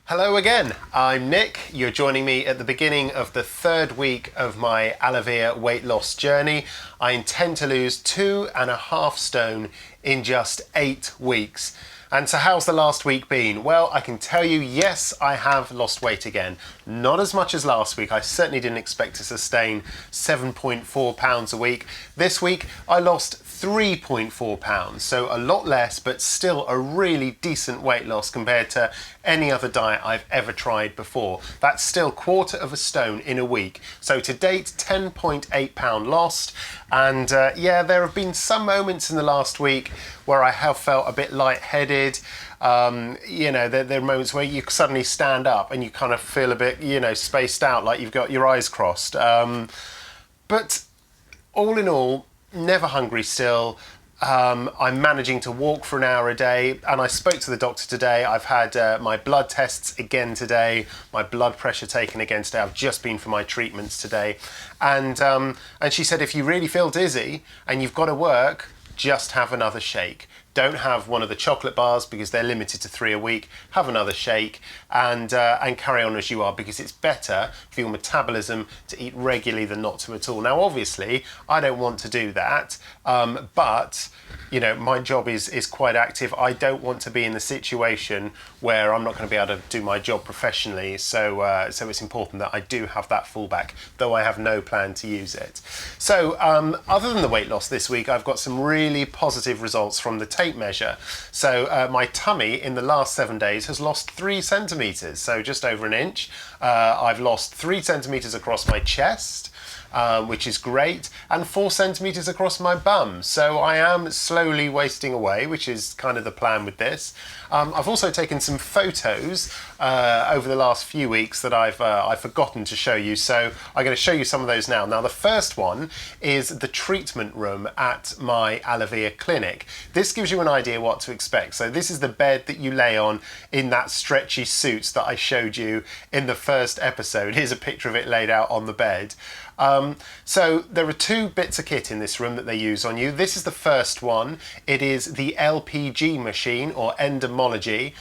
Hello again, I'm Nick. You're joining me at the beginning of the third week of my Alevere weight loss journey. I intend to lose 2.5 stone in just 8 weeks. And so how's the last week been? Well, I can tell you, yes, I have lost weight again. Not as much as last week. I certainly didn't expect to sustain 7.4 pounds a week. This week, I lost 3.4 pounds, so a lot less, but still a really decent weight loss compared to any other diet I've ever tried before. That's still 1/4 stone in a week. So to date, 10.8 pound lost. And yeah, there have been some moments in the last week where I have felt a bit lightheaded. You know, there are moments where you suddenly stand up and you kind of feel a bit, you know, spaced out, like you've got your eyes crossed. But all in all, never hungry still. I'm managing to walk for an hour a day, and I spoke to the doctor today. I've had my blood tests again today, my blood pressure taken again today. I've just been for my treatments today, and she said if you really feel dizzy and you've got to work, just have another shake. Don't have one of the chocolate bars because they're limited to 3 a week. Have another shake and carry on as you are, because it's better for your metabolism to eat regularly than not to at all. Now, obviously, I don't want to do that, but you know, my job is quite active. I don't want to be in the situation where I'm not going to be able to do my job professionally. So it's important that I do have that fallback, though I have no plan to use it. So other than the weight loss this week, I've got some really positive results from the tape measure. So my tummy in the last 7 days has lost 3 centimeters, so just over an inch. I've lost 3 centimeters across my chest, which is great, and 4 centimeters across my bum. So I am slowly wasting away, which is kind of the plan with this. I've also taken some photos over the last few weeks that I've forgotten to show you, so I'm going to show you some of those now. Now, the first one is the treatment room at my Alevere clinic. This gives you an idea what to expect. So this is the bed that you lay on in that stretchy suit that I showed you in the first episode. Here's a picture of it laid out on the bed. So there are 2 bits of kit in this room that they use on you. This is the first one. It is the LPG machine, or endomology.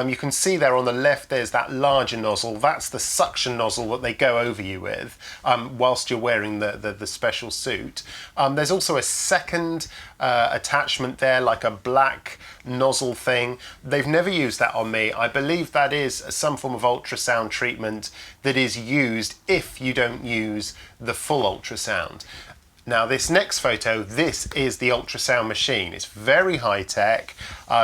You can see there on the left there's that larger nozzle. That's the suction nozzle that they go over you with whilst you're wearing the special suit. There's also a second attachment there, like a black nozzle thing. They've never used that on me. I believe that is some form of ultrasound treatment that is used if you don't use the full ultrasound. Now, this next photo, this is the ultrasound machine. It's very high tech.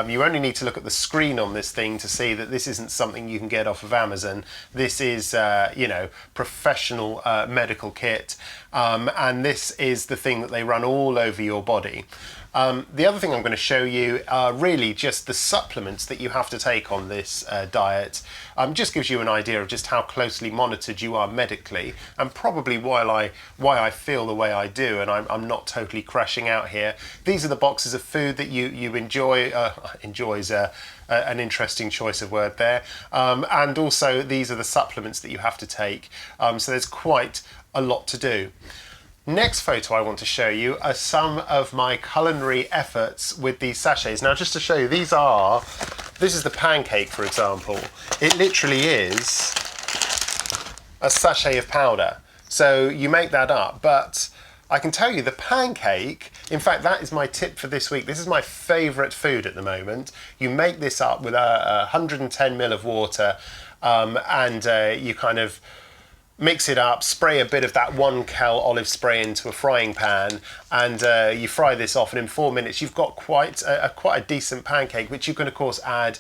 You only need to look at the screen on this thing to see that this isn't something you can get off of Amazon. This is, you know, professional medical kit. And this is the thing that they run all over your body. The other thing I'm going to show you are really just the supplements that you have to take on this diet. Just gives you an idea of just how closely monitored you are medically, and probably why I feel the way I do, and I'm not totally crashing out here. These are the boxes of food that you enjoy. Enjoys an interesting choice of word there. And also these are the supplements that you have to take. So there's quite a lot to do. Next photo I want to show you are some of my culinary efforts with these sachets. Now, just to show you, this is the pancake, for example. It literally is a sachet of powder. So you make that up, but I can tell you the pancake, in fact, that is my tip for this week. This is my favorite food at the moment. You make this up with 110 ml of water, and you kind of mix it up, spray a bit of that 1 cal olive spray into a frying pan, and you fry this off, and in 4 minutes you've got quite a decent pancake, which you can of course add.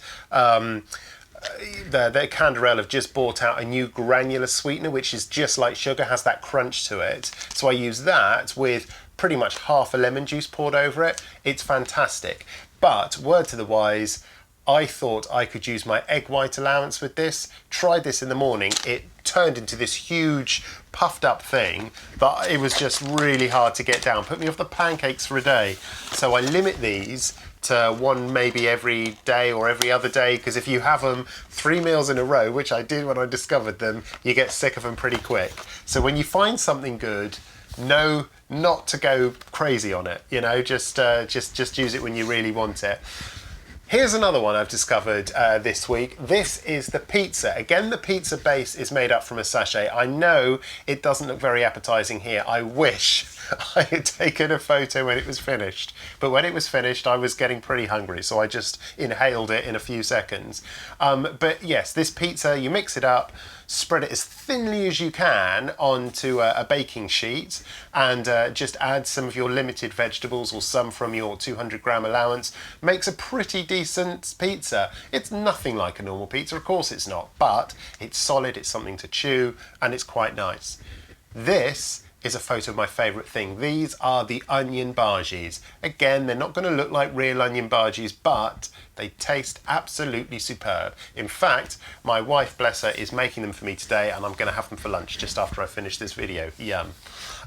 The Canderel have just bought out a new granular sweetener, which is just like sugar, has that crunch to it. So I use that with pretty much half a lemon juice poured over it. It's fantastic. But word to the wise, I thought I could use my egg white allowance with this. Tried this in the morning. It turned into this huge puffed up thing that it was just really hard to get down. Put me off the pancakes for a day. So I limit these to one maybe every day or every other day, because if you have them 3 meals in a row, which I did when I discovered them, you get sick of them pretty quick. So when you find something good, know not to go crazy on it. You know, just use it when you really want it. Here's another one I've discovered this week. This is the pizza. Again, the pizza base is made up from a sachet. I know it doesn't look very appetizing here. I wish I had taken a photo when it was finished. But when it was finished, I was getting pretty hungry, so I just inhaled it in a few seconds. But yes, this pizza, you mix it up, spread it as thinly as you can onto a baking sheet, and just add some of your limited vegetables or some from your 200-gram allowance. Makes a pretty decent pizza. It's nothing like a normal pizza, of course it's not, but it's solid, it's something to chew, and it's quite nice. This is a photo of my favourite thing. These are the onion bhajis. Again, they're not going to look like real onion bhajis, but they taste absolutely superb. In fact, my wife, bless her, is making them for me today, and I'm going to have them for lunch just after I finish this video. Yum.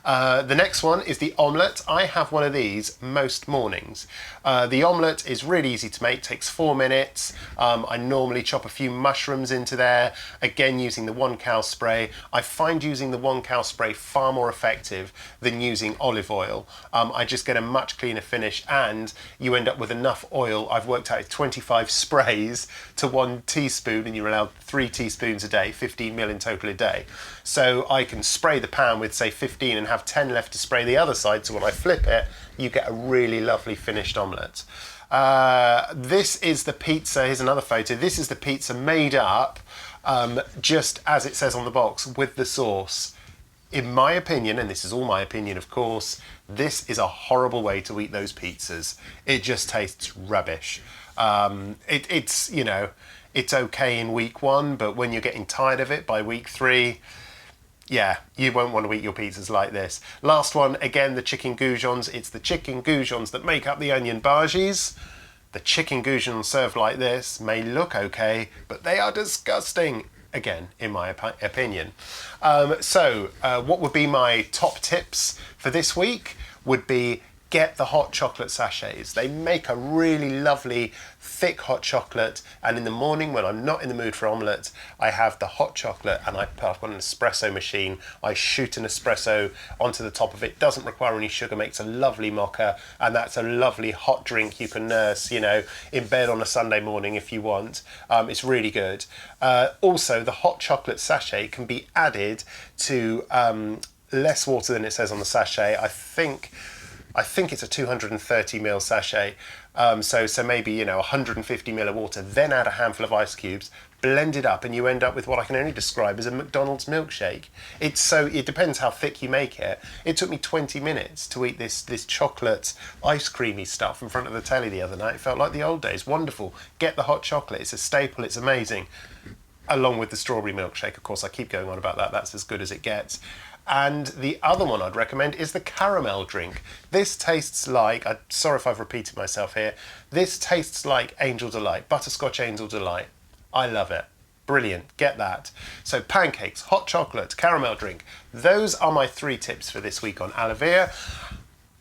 The next one is the omelette. I have one of these most mornings. The omelette is really easy to make, takes 4 minutes. I normally chop a few mushrooms into there, again using the 1-cal spray. I find using the 1-cal spray far more effective than using olive oil. I just get a much cleaner finish, and you end up with enough oil. I've worked out 25 sprays to 1 teaspoon, and you're allowed 3 teaspoons a day, 15 ml in total a day. So I can spray the pan with, say, 15 and have 10 left to spray the other side, so when I flip it, you get a really lovely finished omelette. This is the pizza. Here's another photo. This is the pizza made up just as it says on the box with the sauce. In my opinion, and this is all my opinion of course, this is a horrible way to eat those pizzas. It just tastes rubbish. It's, you know, it's okay in week 1, but when you're getting tired of it by week 3, yeah, you won't want to eat your pizzas like this. Last one, again, the chicken goujons. It's the chicken goujons that make up the onion bhajis. The chicken goujons served like this may look okay, but they are disgusting, again, in my opinion. What would be my top tips for this week would be get the hot chocolate sachets. They make a really lovely thick hot chocolate, and in the morning when I'm not in the mood for omelette, I have the hot chocolate and I've got an espresso machine. I shoot an espresso onto the top of it. Doesn't require any sugar, makes a lovely mocha, and that's a lovely hot drink you can nurse, you know, in bed on a Sunday morning if you want. It's really good. Also, the hot chocolate sachet can be added to less water than it says on the sachet. I think it's a 230 ml sachet, so maybe, you know, 150 ml of water, then add a handful of ice cubes, blend it up, and you end up with what I can only describe as a McDonald's milkshake. It depends how thick you make it. It took me 20 minutes to eat this chocolate ice creamy stuff in front of the telly the other night. It felt like the old days. Wonderful. Get the hot chocolate. It's a staple. It's amazing. Along with the strawberry milkshake, of course. I keep going on about that. That's as good as it gets. And the other one I'd recommend is the caramel drink. This tastes like, I'm sorry if I've repeated myself here, this tastes like Angel Delight, butterscotch Angel Delight. I love it. Brilliant, get that. So pancakes, hot chocolate, caramel drink. Those are my 3 tips for this week on Alevere.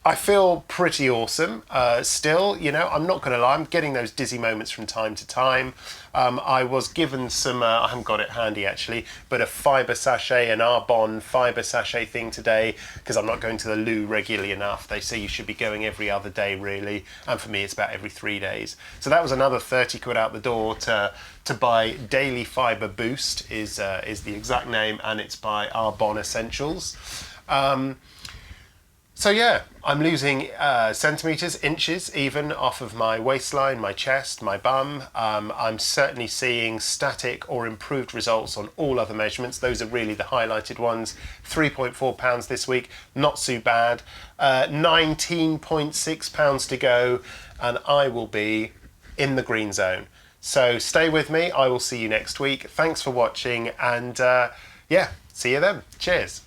I feel pretty awesome still, you know, I'm not going to lie, I'm getting those dizzy moments from time to time. I was given some, I haven't got it handy actually, but a fibre sachet, an Arbonne fibre sachet thing today, because I'm not going to the loo regularly enough. They say you should be going every other day really, and for me it's about every 3 days. So that was another 30 quid out the door to buy Daily Fibre Boost is the exact name, and it's by Arbonne Essentials. So yeah, I'm losing centimetres, inches even off of my waistline, my chest, my bum. I'm certainly seeing static or improved results on all other measurements. Those are really the highlighted ones. 3.4 pounds this week, not so bad. 19.6 pounds to go, and I will be in the green zone. So stay with me, I will see you next week. Thanks for watching, and yeah, see you then. Cheers.